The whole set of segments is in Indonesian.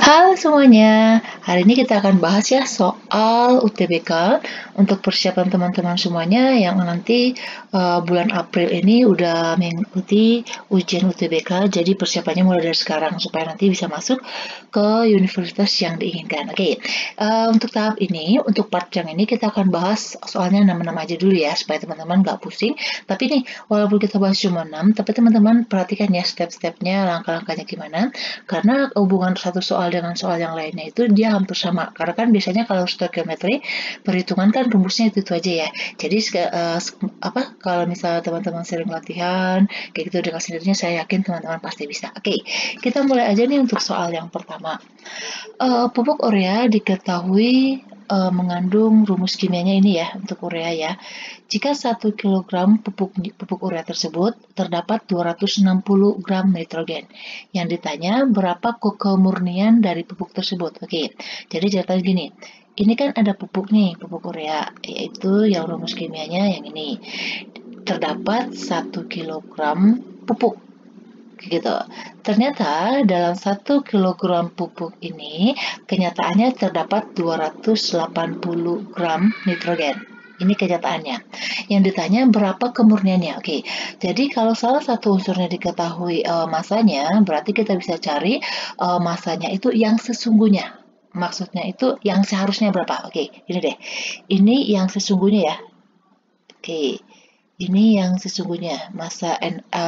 Halo semuanya, hari ini kita akan bahas ya soal UTBK untuk persiapan teman-teman semuanya yang nanti bulan April ini udah mengikuti ujian UTBK, jadi persiapannya mulai dari sekarang supaya nanti bisa masuk ke universitas yang diinginkan. Oke, untuk tahap ini, untuk part yang ini kita akan bahas soalnya 6 aja dulu ya, supaya teman-teman nggak pusing. Tapi nih, walaupun kita bahas cuma 6, tapi teman-teman perhatikan ya step-stepnya, langkah-langkahnya gimana, karena hubungan satu soal dengan soal yang lainnya itu dia hampir sama. Karena kan biasanya kalau stoikiometri perhitungan kan rumusnya itu aja ya. Jadi kalau misalnya teman-teman sering latihan kayak gitu dengan sendirinya, saya yakin teman-teman pasti bisa. Oke, kita mulai aja nih untuk soal yang pertama. Pupuk urea diketahui mengandung rumus kimianya ini ya untuk urea ya. Jika 1 kg pupuk urea tersebut terdapat 260 gram nitrogen. Yang ditanya berapa kemurnian dari pupuk tersebut. Oke, jadi ceritanya gini. Ini kan ada pupuk nih, pupuk urea, yaitu yang rumus kimianya yang ini. Terdapat 1 kg pupuk. Gitu. Ternyata dalam 1 kg pupuk ini kenyataannya terdapat 280 gram nitrogen. Ini kenyataannya. Yang ditanya berapa kemurniannya. Oke, jadi kalau salah satu unsurnya diketahui masanya, berarti kita bisa cari masanya itu yang sesungguhnya. Maksudnya itu yang seharusnya berapa. Oke, ini deh. Ini yang sesungguhnya ya. Oke, ini yang sesungguhnya, massa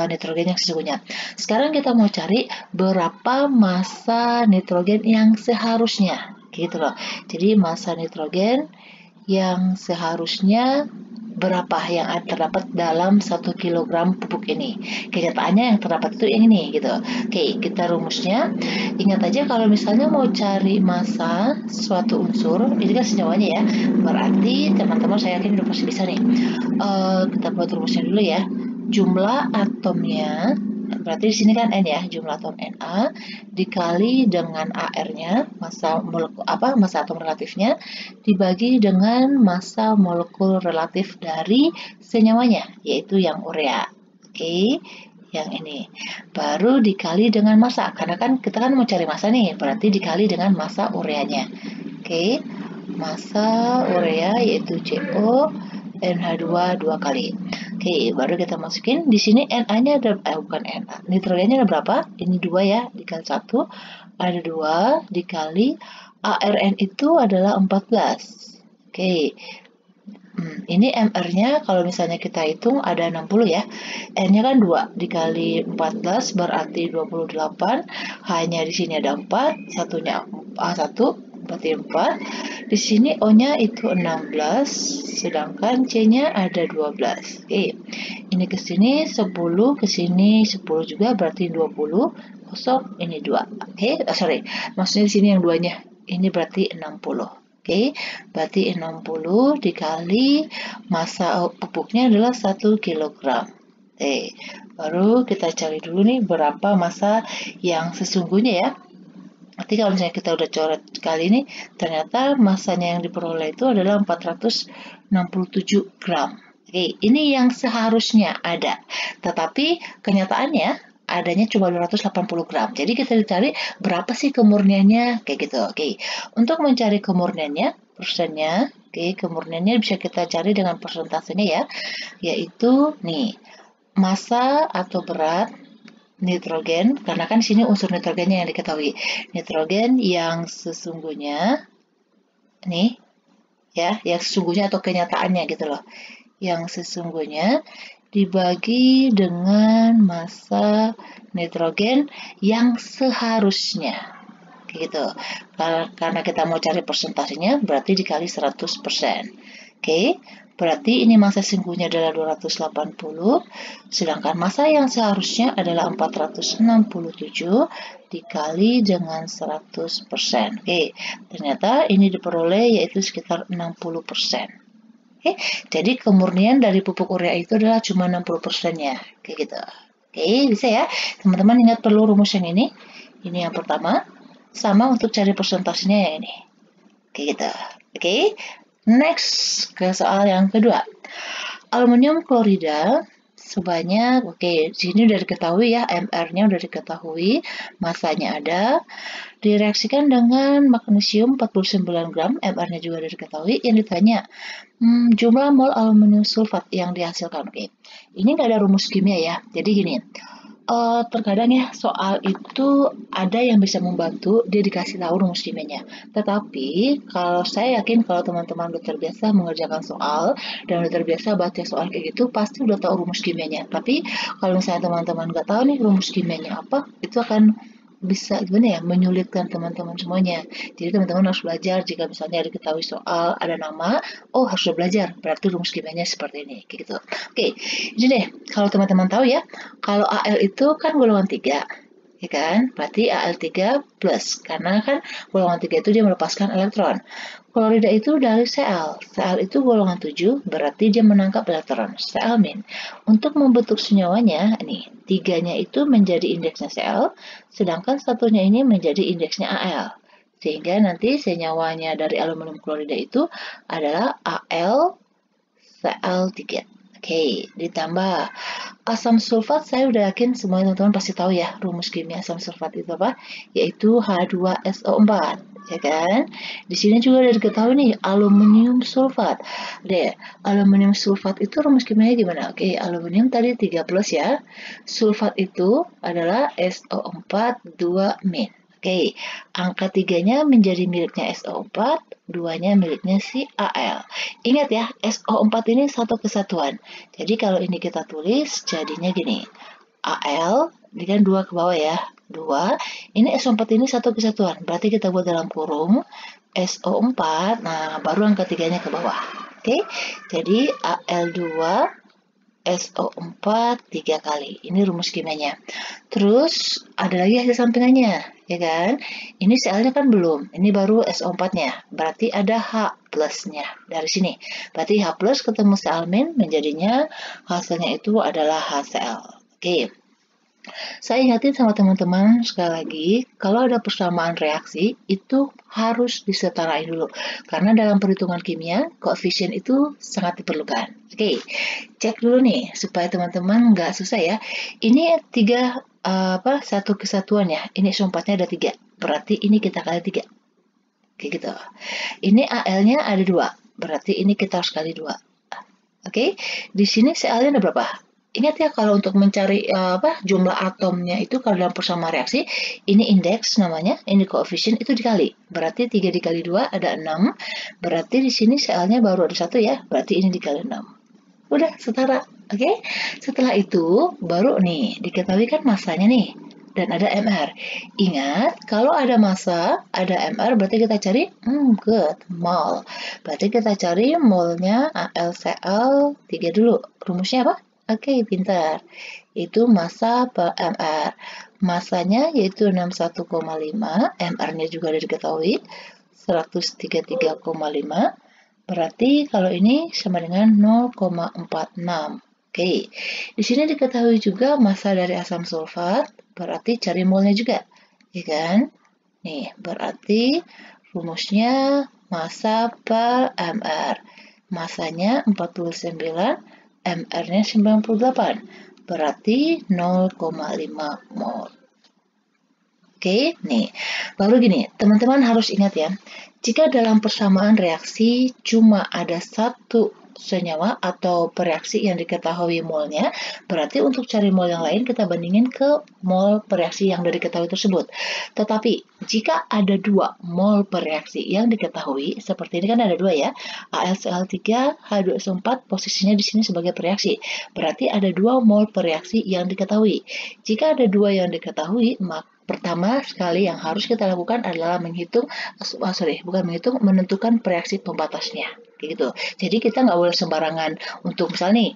nitrogen yang sesungguhnya. Sekarang kita mau cari berapa massa nitrogen yang seharusnya. Gitu loh. Jadi massa nitrogen yang seharusnya berapa yang terdapat dalam 1 kg pupuk ini. Kenyataannya yang terdapat itu yang ini gitu. Oke, kita rumusnya. Ingat aja kalau misalnya mau cari massa suatu unsur, ini kan senyawanya ya. Berarti teman-teman saya yakin udah pasti bisa nih. Kita buat rumusnya dulu ya. Jumlah atomnya, berarti di sini kan N ya, jumlah atom Na dikali dengan AR-nya, massa atom relatifnya, dibagi dengan massa molekul relatif dari senyawanya, yaitu yang urea. Oke, yang ini. Baru dikali dengan massa, karena kan kita kan mau cari massa nih, berarti dikali dengan massa ureanya. Oke, massa urea yaitu CO NH2 2 kali. Oke, baru kita masukin. Di sini Na-nya ada, bukan Na, nitrogennya ada berapa? Ini 2 ya, dikali 1. Ada 2 dikali ARN itu adalah 14. Oke, ini MR-nya kalau misalnya kita hitung ada 60 ya. N-nya kan 2 dikali 14 berarti 28. H-nya di sini ada 4, satunya A1 berarti 4. Di sini O-nya itu 16, sedangkan C-nya ada 12. Oke. Ini ke sini 10, ke sini 10 juga berarti 20. Kosong ini 2. Oke, maksudnya di sini yang 2-nya. Ini berarti 60. Oke, berarti 60 dikali massa pupuknya adalah 1 kg. Oke, baru kita cari dulu nih berapa massa yang sesungguhnya ya. Nanti kalau misalnya kita udah coret kali ini, ternyata massanya yang diperoleh itu adalah 467 gram. Oke, ini yang seharusnya ada. Tetapi kenyataannya adanya cuma 280 gram. Jadi kita cari berapa sih kemurniannya, kayak gitu. Oke, untuk mencari kemurniannya, persennya, oke, kemurniannya bisa kita cari dengan persentasenya ya, yaitu nih, massa atau berat nitrogen, karena kan di sini unsur nitrogennya yang diketahui. Nitrogen yang sesungguhnya, nih, ya, yang sesungguhnya atau kenyataannya gitu loh. Yang sesungguhnya dibagi dengan massa nitrogen yang seharusnya. Gitu. Karena kita mau cari persentasenya, berarti dikali 100%. Oke, berarti ini massa sesungguhnya adalah 280, sedangkan massa yang seharusnya adalah 467 dikali dengan 100%. Oke, ternyata ini diperoleh yaitu sekitar 60%. Oke, jadi kemurnian dari pupuk urea itu adalah cuma 60% ya, kayak gitu. Oke, bisa ya. Teman-teman ingat perlu rumus yang ini. Ini yang pertama. Sama untuk cari persentasenya yang ini. Kayak gitu. Oke, next ke soal yang kedua. Aluminium klorida sebanyak, oke, di sini udah diketahui ya, MR-nya udah diketahui, masanya ada, direaksikan dengan magnesium 49 gram, MR-nya juga udah diketahui, yang ditanya, jumlah mol aluminium sulfat yang dihasilkan, oke. Ini nggak ada rumus kimia ya, jadi gini, terkadang ya soal itu ada yang bisa membantu dia dikasih tahu rumus kimianya. Tetapi kalau saya yakin kalau teman-teman udah terbiasa mengerjakan soal dan udah terbiasa baca soal kayak gitu pasti udah tahu rumus kimianya. Tapi kalau misalnya teman-teman nggak tahu nih rumus kimianya apa, itu akan bisa gimana ya menyulitkan teman-teman semuanya. Jadi teman-teman harus belajar jika misalnya diketahui soal ada nama, oh harus belajar berarti rumus kimianya seperti ini kayak gitu. Oke, ini deh kalau teman-teman tahu ya, kalau Al itu kan golongan 3, ya kan? Berarti Al3 plus, karena kan golongan 3 itu dia melepaskan elektron. Klorida itu dari Cl. Cl itu golongan 7, berarti dia menangkap elektron. Cl min. Untuk membentuk senyawanya, nih, 3-nya itu menjadi indeksnya Cl, sedangkan satunya ini menjadi indeksnya Al. Sehingga nanti senyawanya dari aluminium klorida itu adalah Al Cl3. Oke, ditambah asam sulfat, saya udah yakin semua teman-teman pasti tahu ya rumus kimia asam sulfat itu apa, yaitu H2SO4, ya kan? Di sini juga udah diketahui nih aluminium sulfat. Deh, aluminium sulfat itu rumus kimianya gimana? Oke, aluminium tadi 3 plus ya. Sulfat itu adalah SO4 2 min. Oke, angka 3-nya menjadi miliknya SO4, 2-nya miliknya si Al. Ingat ya, SO4 ini satu kesatuan. Jadi kalau ini kita tulis, jadinya gini. Al, ini kan 2 ke bawah ya. 2, ini SO4 ini satu kesatuan. Berarti kita buat dalam kurung SO4, nah baru angka 3-nya ke bawah. Oke, jadi Al2 SO4 3 kali. Ini rumus kimianya. Terus ada lagi hasil sampingannya, ya kan? Ini Cl-nya kan belum. Ini baru SO4-nya. Berarti ada H plusnya dari sini. Berarti H plus ketemu Cl min menjadinya hasilnya itu adalah HCl. Oke. Saya ingatin sama teman-teman sekali lagi, kalau ada persamaan reaksi, itu harus disetarain dulu. Karena dalam perhitungan kimia, koefisien itu sangat diperlukan. Oke, cek dulu nih, supaya teman-teman nggak susah ya. Ini satu kesatuan ya. Ini SO4-nya ada 3. Berarti ini kita kali 3. Kayak gitu. Ini Al-nya ada 2. Berarti ini kita harus kali 2. Oke, di sini Cl-nya ada berapa? Ingat ya kalau untuk mencari jumlah atomnya itu kalau dalam persamaan reaksi, ini indeks namanya, ini koefisien itu dikali. Berarti 3 dikali 2 ada 6. Berarti di sini Cl-nya baru ada 1 ya. Berarti ini dikali 6. Udah setara. Oke. Setelah itu baru nih diketahui kan masanya nih. Dan ada MR. Ingat, kalau ada massa, ada MR, berarti kita cari, good, mol. Berarti kita cari molnya AlCl3 dulu. Rumusnya apa? Oke, pintar. Itu massa per MR. Massanya yaitu 61,5, MR-nya juga udah diketahui, 133,5. Berarti kalau ini sama dengan 0,46. Oke, di sini diketahui juga massa dari asam sulfat, berarti cari molnya juga, ya kan? Nih, berarti rumusnya massa per MR. Massanya 49, MR-nya 98, berarti 0,5 mol. Oke, nih, baru gini, teman-teman harus ingat ya, jika dalam persamaan reaksi cuma ada satu senyawa atau pereaksi yang diketahui molnya, berarti untuk cari mol yang lain kita bandingin ke mol pereaksi yang sudah diketahui tersebut. Tetapi jika ada 2 mol pereaksi yang diketahui, seperti ini kan ada 2 ya, AlCl3, H2SO4 posisinya di sini sebagai pereaksi. Berarti ada 2 mol pereaksi yang diketahui. Jika ada 2 yang diketahui, maka pertama sekali yang harus kita lakukan adalah menentukan pereaksi pembatasnya. Kayak gitu. Jadi kita nggak boleh sembarangan untuk misalnya nih,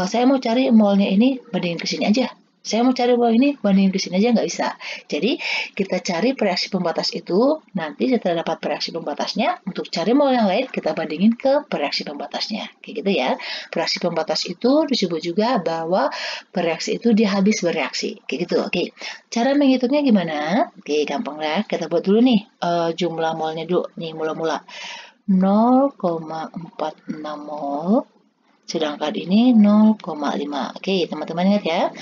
saya mau cari molnya ini bandingin ke sini aja. Saya mau cari mol ini bandingin ke sini aja nggak bisa. Jadi kita cari pereaksi pembatas itu, nanti setelah dapat pereaksi pembatasnya, untuk cari mol yang lain kita bandingin ke pereaksi pembatasnya. Kayak gitu ya. Pereaksi pembatas itu disebut juga bahwa pereaksi itu dia habis bereaksi. Kayak gitu. Oke. Cara menghitungnya gimana? Oke, gampang lah. Kita buat dulu nih jumlah molnya dulu. Nih mula-mula. 0,46 mol sedangkan ini 0,5. Oke, teman-teman ingat ya.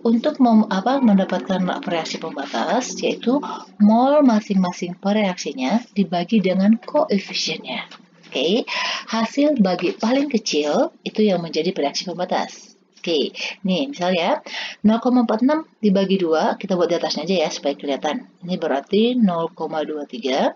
Untuk mendapatkan reaksi pembatas, yaitu mol masing-masing per reaksinya dibagi dengan koefisiennya. Oke, hasil bagi paling kecil itu yang menjadi reaksi pembatas. Oke, nih misalnya 0,46 dibagi 2, kita buat di atasnya aja ya supaya kelihatan. Ini berarti 0,23.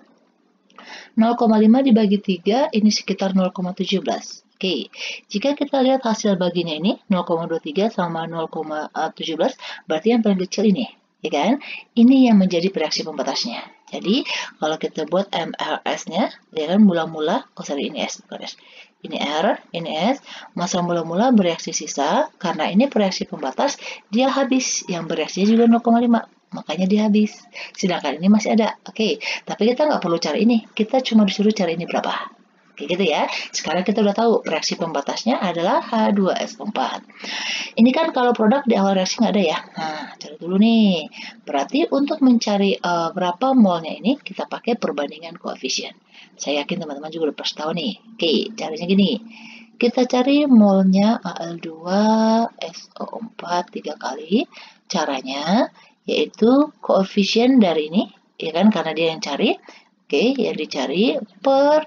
0,5 dibagi 3, ini sekitar 0,17. Oke, jika kita lihat hasil baginya ini 0,23 sama 0,17, berarti yang paling kecil ini, ya kan? Ini yang menjadi reaksi pembatasnya. Jadi, kalau kita buat MRS-nya, ya kan mula-mula, ini S, bukan S. Ini R, ini S, masa mula-mula bereaksi sisa, karena ini reaksi pembatas, dia habis, yang bereaksinya juga 0,5. Makanya dia habis. Sedangkan ini masih ada. Oke, tapi kita nggak perlu cari ini. Kita cuma disuruh cari ini berapa. Oke, gitu ya. Sekarang kita udah tahu reaksi pembatasnya adalah H2SO4. Ini kan kalau produk di awal reaksi nggak ada ya. Nah, cari dulu nih. Berarti untuk mencari berapa molnya ini, kita pakai perbandingan koefisien. Saya yakin teman-teman juga udah pasti tahu nih. Oke, caranya gini. Kita cari molnya Al2SO4 3 kali. Caranya yaitu koefisien dari ini, ya kan, karena dia yang cari. Oke, yang dicari per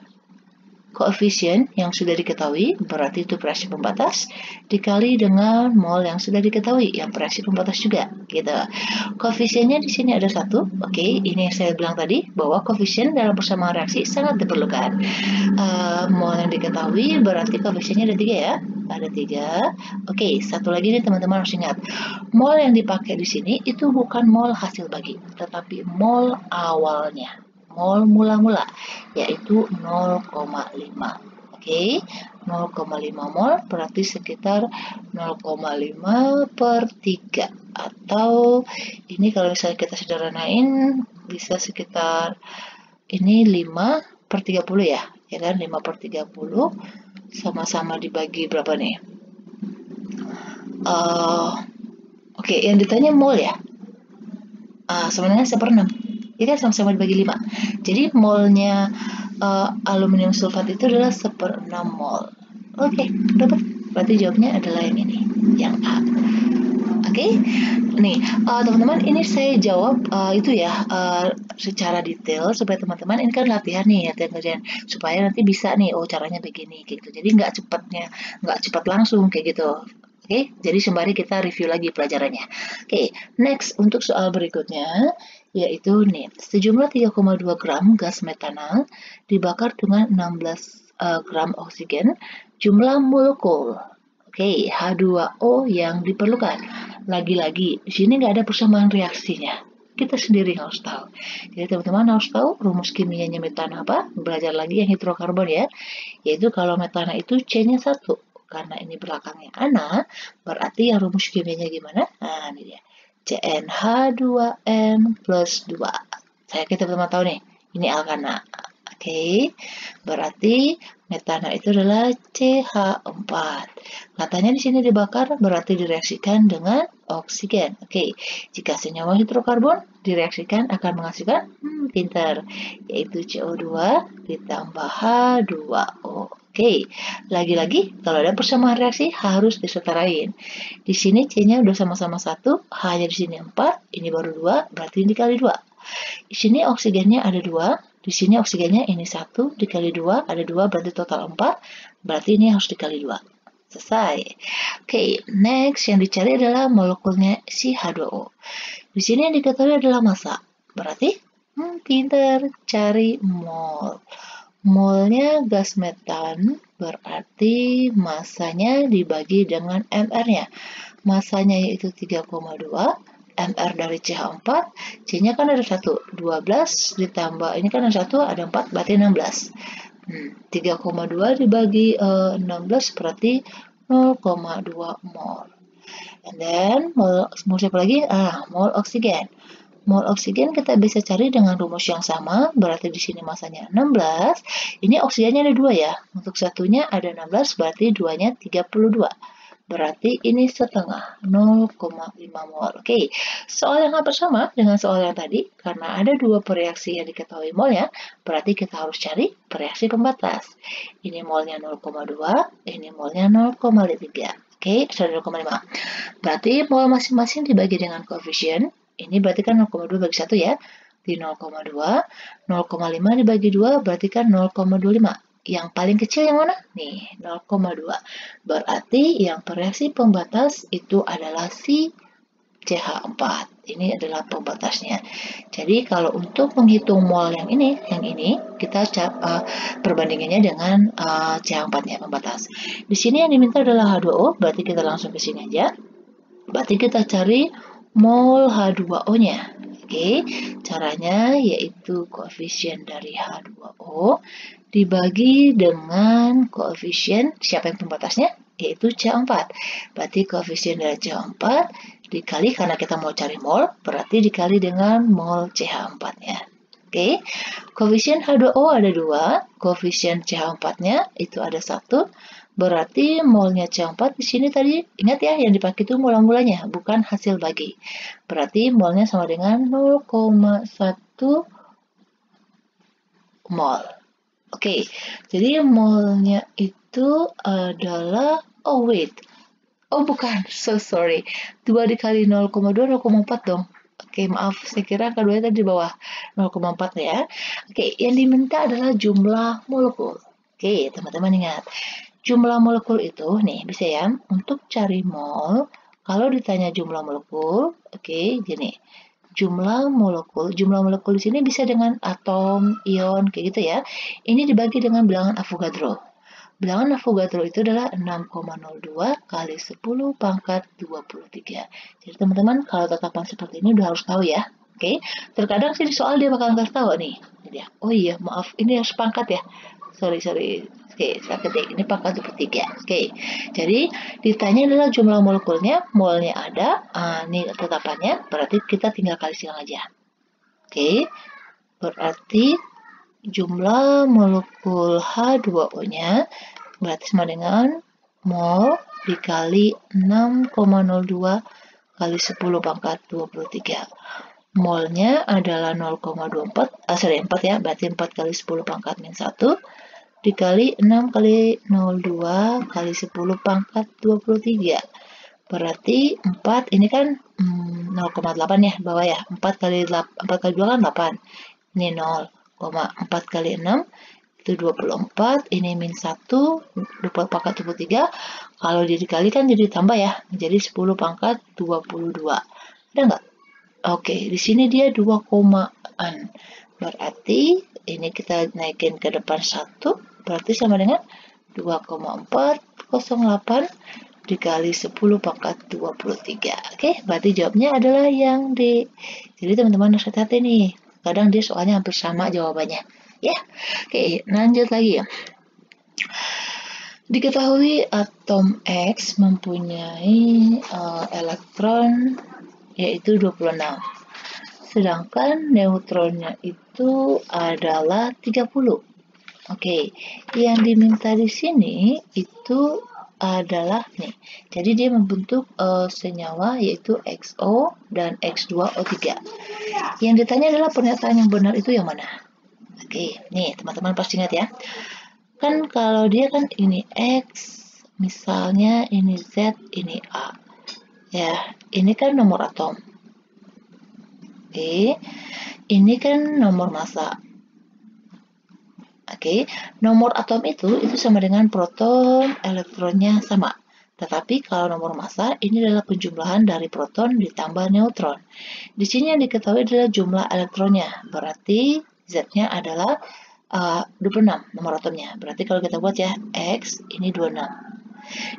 koefisien yang sudah diketahui, berarti itu reaksi pembatas, dikali dengan mol yang sudah diketahui, yang reaksi pembatas juga, gitu. Koefisiennya di sini ada 1, oke, ini yang saya bilang tadi, bahwa koefisien dalam persamaan reaksi sangat diperlukan. Mol yang diketahui, berarti koefisiennya ada 3 ya, ada 3. Oke, satu lagi nih teman-teman harus ingat, mol yang dipakai di sini itu bukan mol hasil bagi, tetapi mol awalnya. Mol mula-mula, yaitu 0,5. Oke, 0,5 mol berarti sekitar 0,5 per 3. Atau ini kalau misalnya kita sederhanain, bisa sekitar ini 5 per 30 ya. Ya kan, 5 per 30 sama-sama dibagi berapa nih? Oke, yang ditanya mol ya. Sebenarnya 1/6. Ini kan sama-sama dibagi 5. Jadi molnya aluminium sulfat itu adalah 1/6 mol. Oke, dapat. Berarti jawabnya adalah yang ini, yang A. Oke, nih teman-teman, ini saya jawab itu ya secara detail supaya teman-teman, ini kan latihan nih, latihan kerjaan supaya nanti bisa nih, oh caranya begini kayak gitu. Jadi nggak cepat langsung kayak gitu. Oke, jadi sembari kita review lagi pelajarannya. Oke, next untuk soal berikutnya, yaitu nih, sejumlah 3,2 gram gas metanal dibakar dengan 16 gram oksigen, jumlah molekul. Oke, H2O yang diperlukan. Lagi-lagi, di sini nggak ada persamaan reaksinya. Kita sendiri harus tahu. Jadi teman-teman harus tahu rumus kimianya metana apa. Belajar lagi yang hidrokarbon ya. Yaitu kalau metana itu C-nya 1. Karena ini belakangnya ana, berarti yang rumus kimianya gimana? Nah, ini dia. CnH2n plus 2. Saya kita teman-teman tahu nih, ini alkana. Oke, berarti metana itu adalah CH4. Katanya di sini dibakar, berarti direaksikan dengan oksigen. Oke, jika senyawa hidrokarbon direaksikan akan menghasilkan, pintar, yaitu CO2 ditambah H2O. Oke, lagi-lagi kalau ada persamaan reaksi harus disetarain. Di sini C-nya udah sama-sama 1, H-nya di sini 4, ini baru 2, berarti ini dikali 2. Di sini oksigennya ada 2, di sini oksigennya ini 1 dikali 2, ada 2 berarti total 4, berarti ini harus dikali 2. Selesai. Oke, next yang dicari adalah molekulnya si H2O. Di sini yang diketahui adalah massa. Berarti, pinter, cari mol. Molnya gas metan berarti massanya dibagi dengan MR-nya. Massanya yaitu 3,2, MR dari CH4, C-nya kan ada 1, 12 ditambah, ini kan ada 1, ada 4, berarti 16. 3,2 dibagi 16 berarti 0,2 mol. And then, mol siapa lagi? Mol oksigen. Mol oksigen kita bisa cari dengan rumus yang sama, berarti di sini masanya 16. Ini oksigennya ada 2 ya. Untuk satunya ada 16, berarti 2-nya 32. berarti ini setengah, 0,5 mol. Oke, soal yang hampir sama dengan soal yang tadi, karena ada dua reaksi yang diketahui molnya, berarti kita harus cari reaksi pembatas. Ini molnya 0,2, ini molnya 0,3. Oke, sorry 0,5. Berarti mol masing-masing dibagi dengan koefisien, ini berarti kan 0,2 bagi 1 ya, di 0,2, 0,5 dibagi 2 berarti kan 0,25. Yang paling kecil yang mana? Nih, 0,2. Berarti yang bereaksi pembatas itu adalah si CH4. Ini adalah pembatasnya. Jadi kalau untuk menghitung mol yang ini kita perbandingannya dengan CH4-nya pembatas. Di sini yang diminta adalah H2O, berarti kita langsung ke sini aja. Berarti kita cari mol H2O-nya. Oke, caranya yaitu koefisien dari H2O dibagi dengan koefisien siapa yang pembatasnya? Yaitu CH4. Berarti koefisien dari CH4 dikali, karena kita mau cari mol, berarti dikali dengan mol CH4-nya. Oke, koefisien H2O ada 2, koefisien CH4-nya itu ada 1, berarti molnya CH4 di sini tadi, ingat ya, yang dipakai itu mula-mulanya, bukan hasil bagi. Berarti molnya sama dengan 0,1 mol. Oke, jadi molnya itu adalah, oh wait, oh bukan, so sorry, 2 dikali 0,2, 0,4 dong. Oke, maaf, saya kira keduanya tadi di bawah 0,4 ya. Oke, yang diminta adalah jumlah molekul. Oke, teman-teman ingat, jumlah molekul itu, nih bisa ya, untuk cari mol, kalau ditanya jumlah molekul, oke, gini, jumlah molekul di sini bisa dengan atom, ion, kayak gitu ya. Ini dibagi dengan bilangan Avogadro. Bilangan Avogadro itu adalah 6,02 kali 10 pangkat 23. Jadi teman-teman kalau tetapan seperti ini udah harus tahu ya. Oke, terkadang sih di soal dia bakal nggak tahu nih. Oh iya, maaf, ini harus pangkat ya. Sorry. Oke, saya ketik. Ini pangkat 23. Oke, jadi ditanya adalah jumlah molekulnya, molnya ada. Ini tetapannya, berarti kita tinggal kali silang aja. Oke, berarti jumlah molekul H2O-nya berarti sama dengan mol dikali 6,02 kali 10 pangkat 23. Molnya adalah 0,24, 4 ya, berarti 4 kali 10 pangkat min 1 dikali 6 kali 02 kali 10 pangkat 23. Berarti 4 ini kan 0,8 ya, bawah ya. 4 kali 2 kan 8. Ini 0,4 kali 6 itu 24, ini min 1, 20 pangkat 23. Kalau dikalikan jadi tambah ya, jadi 10 pangkat 22. Ada nggak? Oke, di sini dia 2 komaan. Berarti ini kita naikin ke depan 1, berarti sama dengan 2,408 dikali 10 pangkat 23. Oke, berarti jawabnya adalah yang D. Jadi teman-teman harus hati-hati nih. Kadang dia soalnya hampir sama jawabannya. Ya, oke, lanjut lagi ya. Diketahui atom X mempunyai elektron yaitu 26. Sedangkan neutronnya itu adalah 30. Oke, yang diminta di sini itu adalah nih. Jadi dia membentuk senyawa yaitu XO dan X2O3. Yang ditanya adalah pernyataan yang benar itu yang mana? Oke, nih teman-teman pasti ingat ya. Kan kalau dia kan ini X, misalnya ini Z, ini A. Ya, ini kan nomor atom. Oke, ini kan nomor massa. Oke, nomor atom itu sama dengan proton, elektronnya sama. Tetapi kalau nomor massa ini adalah penjumlahan dari proton ditambah neutron. Di sini yang diketahui adalah jumlah elektronnya. Berarti Z-nya adalah 26 nomor atomnya. Berarti kalau kita buat ya X ini 26.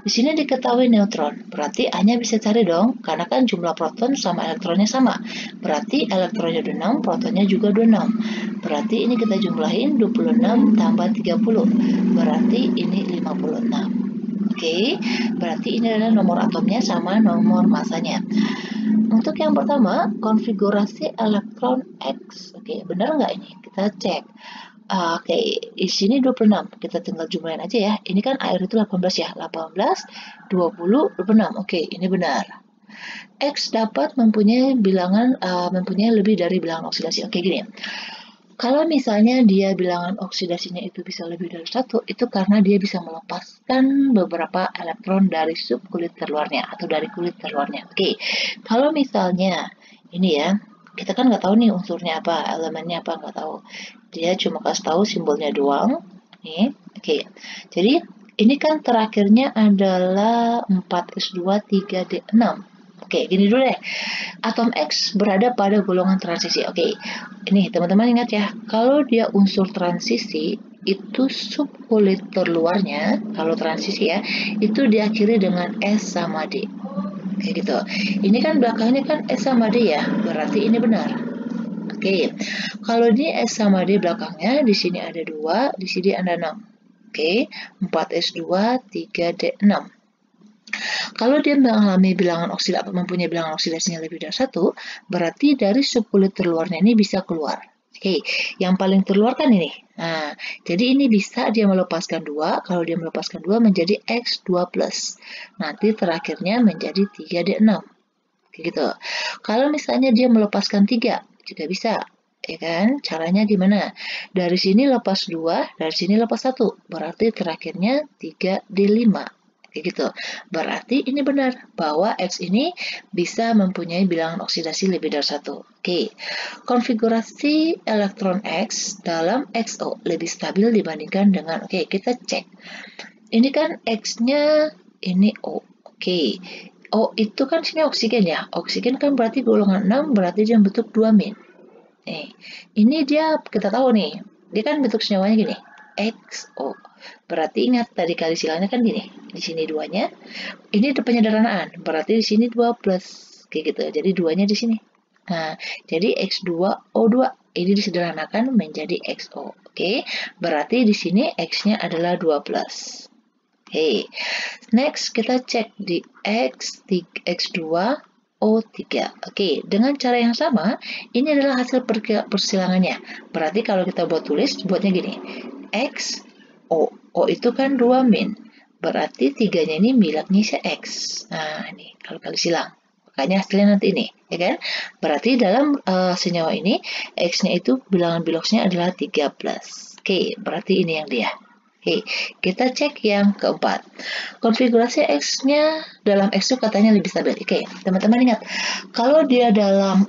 Di sini diketahui neutron, berarti A-nya bisa cari dong, karena kan jumlah proton sama elektronnya sama. Berarti elektronnya 26, protonnya juga 26. Berarti ini kita jumlahin 26 tambah 30. Berarti ini 56. Oke, berarti ini adalah nomor atomnya sama nomor masanya. Untuk yang pertama, konfigurasi elektron X. Oke, benar nggak ini? Kita cek. Oke, di sini 26. Kita tinggal jumlahin aja ya. Ini kan air itu 18 ya. 18, 20, 26. Oke, ini benar. X dapat mempunyai mempunyai lebih dari bilangan oksidasi. Oke, gini. Kalau misalnya dia bilangan oksidasinya itu bisa lebih dari 1, itu karena dia bisa melepaskan beberapa elektron dari subkulit terluarnya atau dari kulit terluarnya. Oke, kalau misalnya ini ya, kita kan nggak tahu nih unsurnya apa, elemennya apa, nggak tahu. Dia cuma kasih tahu simbolnya doang. Nih, oke. Jadi ini kan terakhirnya adalah 4s2 3d6. Oke, gini dulu deh. Atom X berada pada golongan transisi. Oke, ini teman-teman ingat ya, kalau dia unsur transisi, itu subkulit terluarnya, kalau transisi ya, itu diakhiri dengan S sama D. Kayak gitu. Ini kan belakangnya kan S sama D ya, berarti ini benar. Oke, kalau di S sama D belakangnya, di sini ada 2, di sini ada 6. Oke, 4s2, 3d6. Kalau dia mengalami mempunyai bilangan oksidasinya lebih dari 1, berarti dari subkulit terluarnya ini bisa keluar. Oke, yang paling terluar kan ini. Nah, jadi ini bisa dia melepaskan 2, kalau dia melepaskan 2 menjadi X2+. Nanti terakhirnya menjadi 3D6. Kayak gitu. Kalau misalnya dia melepaskan 3, juga bisa. Ya kan? Caranya gimana? Dari sini lepas 2, dari sini lepas 1. Berarti terakhirnya 3D5. Kayak gitu. Berarti ini benar bahwa X ini bisa mempunyai bilangan oksidasi lebih dari 1. Oke. Konfigurasi elektron X dalam XO lebih stabil dibandingkan dengan kita cek. Ini kan X-nya ini O. Oke. O itu kan sini oksigen ya. Oksigen kan berarti golongan 6, berarti dia bentuk 2-. Ini dia kita tahu nih. Dia kan bentuk senyawanya gini. XO. Berarti ingat tadi kali silangnya kan gini. Di sini 2-nya. Ini penyederhanaan. Berarti di sini 2+. Kayak gitu. Jadi 2-nya di sini. Nah, jadi X2O2 ini disederhanakan menjadi XO. Oke. Berarti di sini X-nya adalah 2+. Next kita cek di X2O3. Oke, dengan cara yang sama, ini adalah hasil persilangannya. Berarti kalau kita buatnya gini. XO. O itu kan 2-. Berarti 3-nya ini miliknya X. Nah, ini kalau kali silang. Makanya hasilnya nanti ini, ya kan? Berarti dalam senyawa ini, X-nya itu bilangan biloxnya adalah 13. Oke, berarti ini yang dia. Oke, kita cek yang keempat. Konfigurasi X-nya dalam X itu katanya lebih stabil. Oke, teman-teman ingat, kalau dia dalam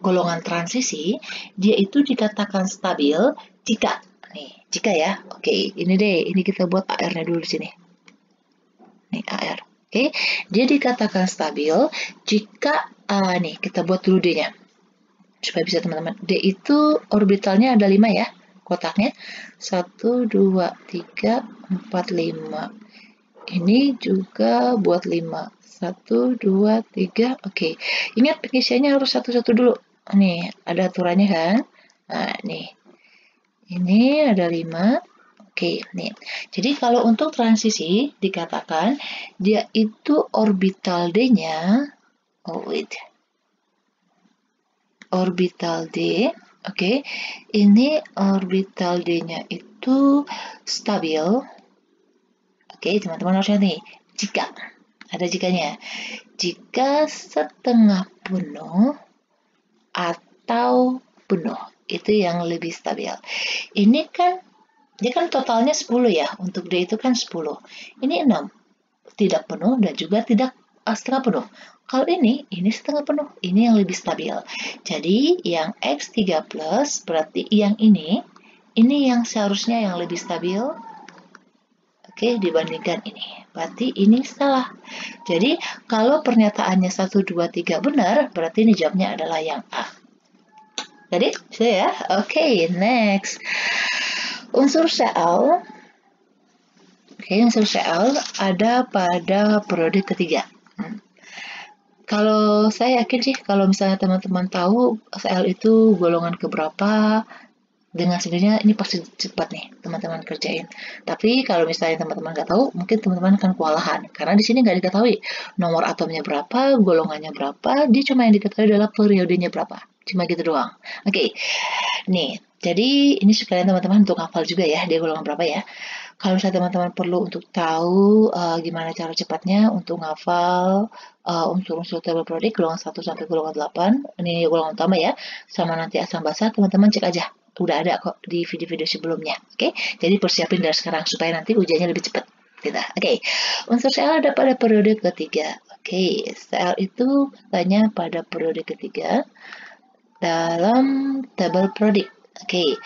golongan transisi, dia itu dikatakan stabil jika ya. Oke, ini deh, ini kita buat AR-nya dulu di sini. Nih, AR. Oke, dia dikatakan stabil jika nih, kita buat dulu D-nya. Supaya bisa teman-teman. D itu orbitalnya ada 5 ya. Kotaknya 1, 2, 3, 4, 5. Ini juga buat 5. 1, 2, 3. Oke. Ingat pengisiannya harus satu-satu dulu. Nih, ada aturannya kan? Nah, nih. Ini ada 5. Oke, nih. Jadi kalau untuk transisi dikatakan dia itu orbital D-nya orbital D. Oke, ini orbital D-nya itu stabil. Oke, teman-teman harus lihat nih. Jika, ada jikanya. Jika setengah penuh atau penuh, itu yang lebih stabil. Ini kan, dia kan totalnya 10 ya. Untuk D itu kan 10. Ini 6. Tidak penuh dan juga tidak setengah penuh. Kalau ini setengah penuh. Ini yang lebih stabil. Jadi, yang X3+, berarti yang ini yang seharusnya yang lebih stabil. Oke, dibandingkan ini. Berarti ini salah. Jadi, kalau pernyataannya 1, 2, 3 benar, berarti ini jawabnya adalah yang A. Jadi, sudah ya? Oke, next. Unsur Cl. Unsur Cl ada pada periode ketiga. Kalau saya yakin sih, kalau misalnya teman-teman tahu Cl itu golongan keberapa, dengan sendirinya ini pasti cepat nih teman-teman kerjain. Tapi kalau misalnya teman-teman nggak tahu, mungkin teman-teman akan kewalahan. Karena di sini nggak diketahui nomor atomnya berapa, golongannya berapa, dia cuma yang diketahui adalah periodenya berapa. Cuma gitu doang. Oke. Nih, jadi ini sekalian teman-teman untuk hafal juga ya, dia golongan berapa ya. Kalau misalnya teman-teman perlu untuk tahu gimana cara cepatnya untuk ngafal unsur-unsur tabel periodik golongan 1 sampai golongan 8, ini golongan utama ya, sama nanti asam basa, teman-teman cek aja. Udah ada kok di video-video sebelumnya. Oke, jadi persiapin dari sekarang supaya nanti ujiannya lebih cepat. Gitu. Oke, unsur Cl ada pada periode ketiga. Oke, Cl itu katanya pada periode ketiga dalam tabel periodik. Oke,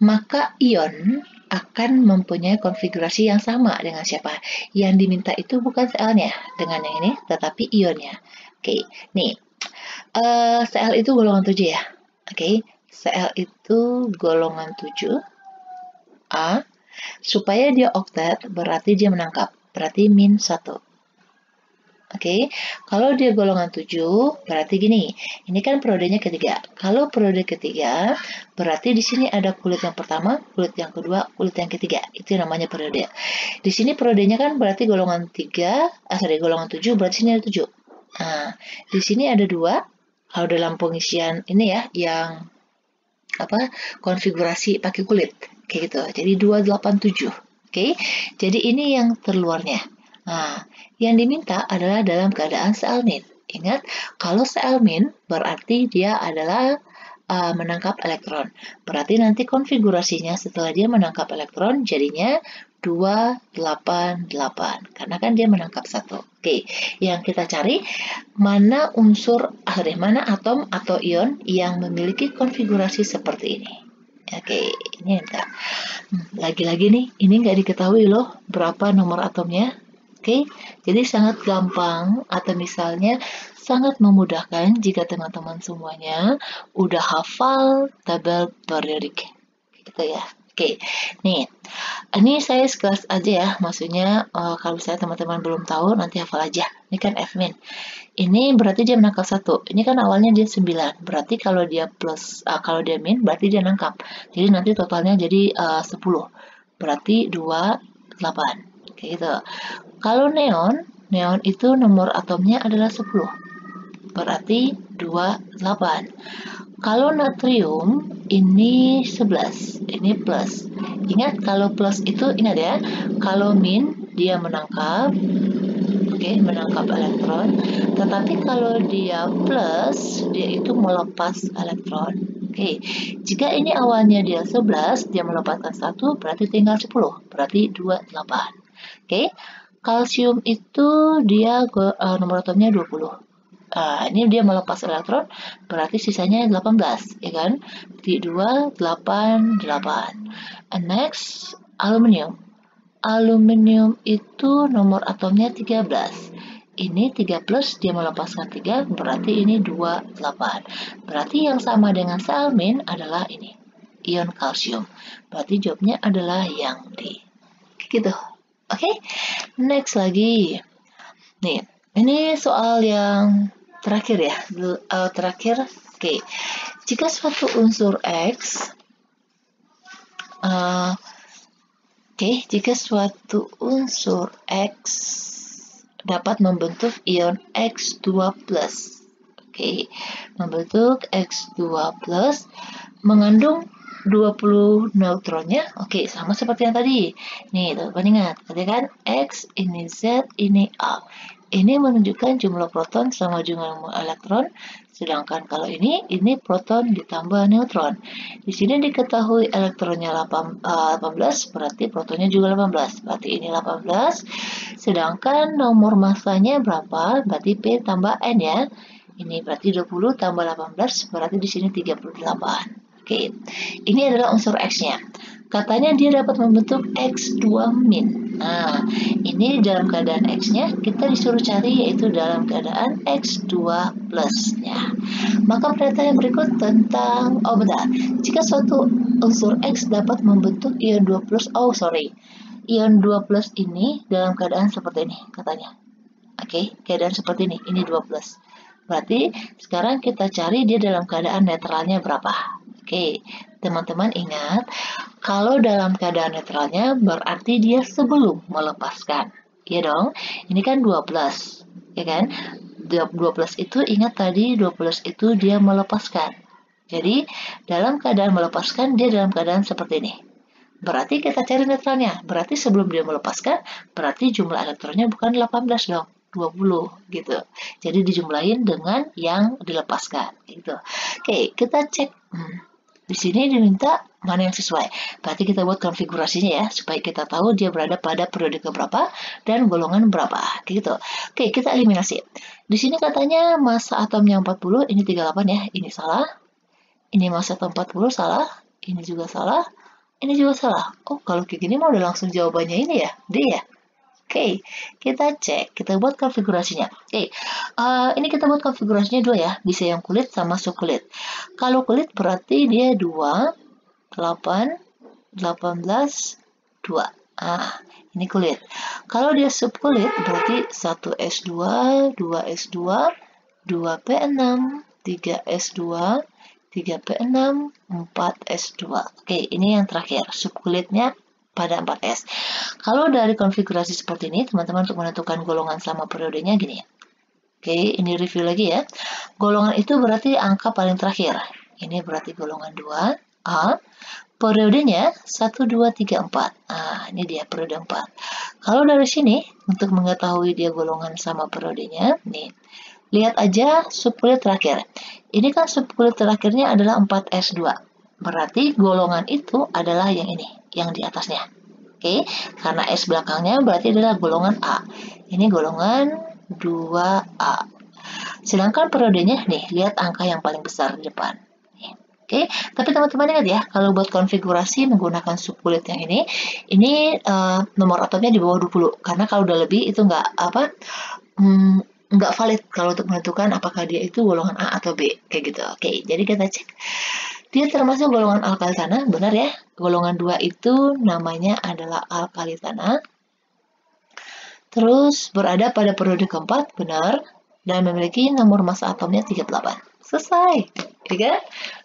maka ion akan mempunyai konfigurasi yang sama dengan siapa? Yang diminta itu bukan Cl-nya dengan yang ini, tetapi ionnya. Oke, nih, Cl itu golongan 7 ya. Oke, Cl itu golongan 7. A, supaya dia oktet berarti dia menangkap, berarti min 1. Oke, kalau dia golongan 7, berarti gini. Ini kan periodenya ketiga. Kalau periode ketiga, berarti di sini ada kulit yang pertama, kulit yang kedua, kulit yang ketiga. Itu namanya periode. Di sini periodenya kan berarti golongan 3, golongan 7, berarti sini ada 7. Nah, di sini ada 2. Kalau dalam pengisian ini ya, yang konfigurasi pakai kulit. Kayak gitu. Jadi 287. Oke, jadi ini yang terluarnya. Nah, yang diminta adalah dalam keadaan Cl-. Ingat, kalau Cl- berarti dia adalah menangkap elektron. Berarti nanti konfigurasinya setelah dia menangkap elektron jadinya 288. Karena kan dia menangkap 1. Oke, yang kita cari mana mana atom atau ion yang memiliki konfigurasi seperti ini. Oke, ini entar. Lagi-lagi nih, ini nggak diketahui loh berapa nomor atomnya. Oke, jadi sangat gampang atau misalnya sangat memudahkan jika teman-teman semuanya udah hafal tabel periodik. Gitu ya. Oke, nih, ini saya sekelas aja ya, maksudnya kalau misalnya teman-teman belum tahu, nanti hafal aja. Ini kan F-min. Ini berarti dia menangkap 1. Ini kan awalnya dia 9. Berarti kalau dia plus, kalau dia min, berarti dia nangkap. Jadi nanti totalnya jadi 10. Berarti 28. Kayak gitu. Kalau neon itu nomor atomnya adalah 10. Berarti 28. Kalau natrium ini 11. Ini plus. Ingat kalau plus itu ingat ya. Kalau min dia menangkap menangkap elektron. Tetapi kalau dia plus, dia itu melepas elektron. Jika ini awalnya dia 11, dia melepaskan 1, berarti tinggal 10. Berarti 28. Kalsium itu dia nomor atomnya 20. Ini dia melepas elektron, berarti sisanya 18, ya kan? Di 288. And next, aluminium. Aluminium itu nomor atomnya 13. Ini 3 plus, dia melepaskan 3, berarti ini 28. Berarti yang sama dengan Cl- adalah ini, ion kalsium. Berarti jawabnya adalah yang D. Gitu. Oke, next lagi. Nih, ini soal yang terakhir ya. Terakhir, oke. Jika suatu unsur X, jika suatu unsur X dapat membentuk ion X2+. Membentuk X2+, mengandung 20 neutronnya. Sama seperti yang tadi. Nih, teman-teman ingat, tadi kan X, ini Z, ini A. Ini menunjukkan jumlah proton sama jumlah elektron, sedangkan kalau ini proton ditambah neutron. Di sini diketahui elektronnya 18, berarti protonnya juga 18. Berarti ini 18, sedangkan nomor massanya berapa? Berarti P tambah N ya. Ini berarti 20 tambah 18, berarti di sini 38. Ini adalah unsur X-nya. Katanya dia dapat membentuk X2-. Nah, ini dalam keadaan X-nya, kita disuruh cari yaitu dalam keadaan X2+-nya. Maka pertanyaan berikut tentang, jika suatu unsur X dapat membentuk ion 2+, ion 2+ ini dalam keadaan seperti ini, katanya. Keadaan seperti ini 2+. Berarti sekarang kita cari dia dalam keadaan netralnya berapa. Teman-teman ingat, kalau dalam keadaan netralnya berarti dia sebelum melepaskan. Iya dong, ini kan 2+, ya kan? 2+ itu ingat tadi 2+ itu dia melepaskan. Jadi, dalam keadaan melepaskan, dia dalam keadaan seperti ini. Berarti kita cari netralnya. Berarti sebelum dia melepaskan, berarti jumlah elektronnya bukan 18 dong, 20 gitu. Jadi dijumlahin dengan yang dilepaskan gitu. Oke, kita cek. Di sini diminta mana yang sesuai. Berarti kita buat konfigurasinya ya, supaya kita tahu dia berada pada periode keberapa dan golongan berapa, gitu. Oke, kita eliminasi. Di sini katanya massa atomnya 40, ini 38 ya, ini salah. Ini massa atom 40 salah, ini juga salah, ini juga salah. Oh, kalau kayak gini mau udah langsung jawabannya ini ya, D ya. Oke, kita cek, kita buat konfigurasinya. Oke, ini kita buat konfigurasinya dua ya, bisa yang kulit sama subkulit. Kalau kulit berarti dia 2, 8, 18, 2. Ini kulit. Kalau dia subkulit berarti 1S2, 2S2, 2P6, 3S2, 3P6, 4S2. Oke, ini yang terakhir, subkulitnya pada 4S. Kalau dari konfigurasi seperti ini, teman-teman untuk menentukan golongan selama periodenya gini. Oke, ini review lagi ya. Golongan itu berarti angka paling terakhir. Ini berarti golongan 2A. Periodenya 1, 2, 3, 4. Ini dia periode 4. Kalau dari sini, untuk mengetahui dia golongan sama periodenya, nih, lihat aja subkulit terakhir. Ini kan subkulit terakhirnya adalah 4S2. Berarti golongan itu adalah yang ini, yang di atasnya. Oke, karena S belakangnya berarti adalah golongan A. Ini golongan 2A. Sedangkan periodenya, nih, lihat angka yang paling besar di depan. Oke, tapi teman-teman ingat ya, kalau buat konfigurasi menggunakan subkulit yang ini nomor atomnya di bawah 20. Karena kalau udah lebih itu nggak valid kalau untuk menentukan apakah dia itu golongan A atau B, kayak gitu. Oke, jadi kita cek. Dia termasuk golongan alkali tanah, benar ya. Golongan 2 itu namanya adalah alkali tanah. Terus berada pada periode keempat, benar. Dan memiliki nomor massa atomnya 38. Selesai, ya kan?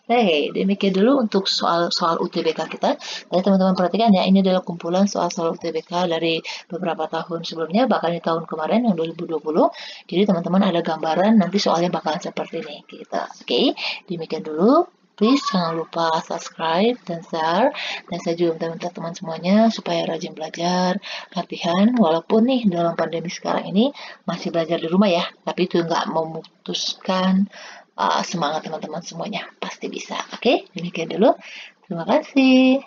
Oke, demikian dulu untuk soal UTBK kita. Jadi teman-teman perhatikan ya, ini adalah kumpulan soal-soal UTBK dari beberapa tahun sebelumnya, bahkan di tahun kemarin yang 2020. Jadi teman-teman ada gambaran nanti soalnya bakalan seperti ini. Gitu. Oke, demikian dulu. Please jangan lupa subscribe dan share. Dan saya juga minta teman-teman semuanya supaya rajin belajar, latihan. Walaupun nih dalam pandemi sekarang ini masih belajar di rumah ya, tapi itu nggak memutuskan semangat teman-teman semuanya. Pasti bisa. Oke, demikian dulu. Terima kasih.